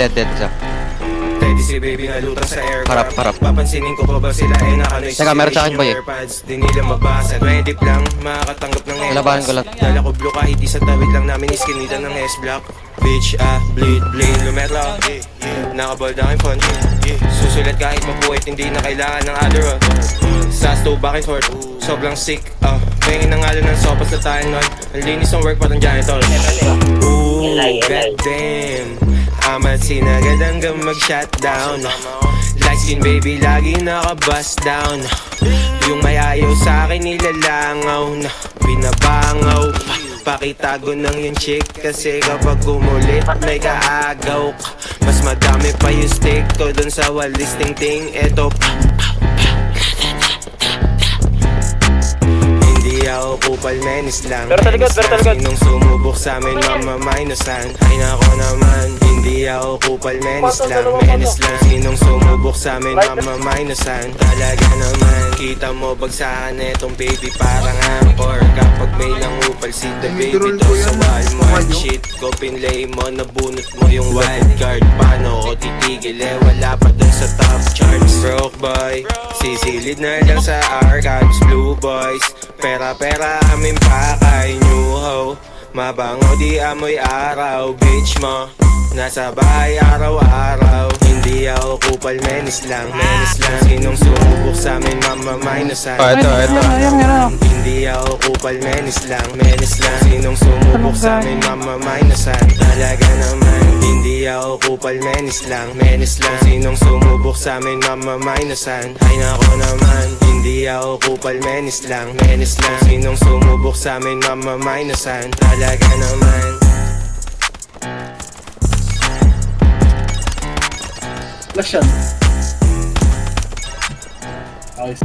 Dead isa. Teddy si baby nalutra sa air. Harap. Papansinin ko pa ba sila nakanoy. Teka, meron sa akin ba Di nila mabasa. 20 lang, makakatanggap ng Labahan ko lang. Dala ko blue kahit di sa tawid lang namin iskinita ng S-block. Bitch, bleed, lumetro. Nakabald aking phone. Susulat kahit mabuhit, hindi na kailangan ng Adderall. Sas to back and forth, sobrang sick. Pengin ng alon ng sopas na tayo nun. Ang linis ng work patang janitor. Ooh, goddamn. Amat sinagad hanggang mag-shutdown. Light skin baby, lagi naka-bust down. Yung may ayaw sa akin nilalangaw na binabangaw. Pakitago ng yung chick kasi kapag kumulit may kaagaw ka. Mas madami pa yung stick ko dun sa walis ting-ting. Eto hindi ako kupal, menis lang. Pero taligod. Sinong sumubok sa amin, mamamainusan. Ay nako naman, hindi ako kupal, menis lang. Sinong sumubok sa amin, mamamainusan. Talaga naman, kita mo bagsakan etong baby parang angkor. Kapag may nangupal si the baby to sa wall mo. Shit ko pinlay mo, nabunot mo yung wild card. Paano ko titigil wala pa dun sa top charts. Broke boy, sisilid na lang sa archives. Blue boys, pera aming pakay. New ho, mabango di amoy araw. Bitch mo, nasa bahay araw-araw. Hindi ako kupal, menis lang. Sinong sumubok sa amin, mamamainusan. Ito. Hindi ako kupal, menis lang. Sinong sumubok sa amin, mamamainusan. Talaga naman, hindi ako kupal, menis lang. Sinong sumubok sa amin, mamamainusan. Ay nako naman, hindi ako kupal, menis lang. Sinong sumubok sa amin, mamamainusan. Talaga naman. Flash yan. Okay.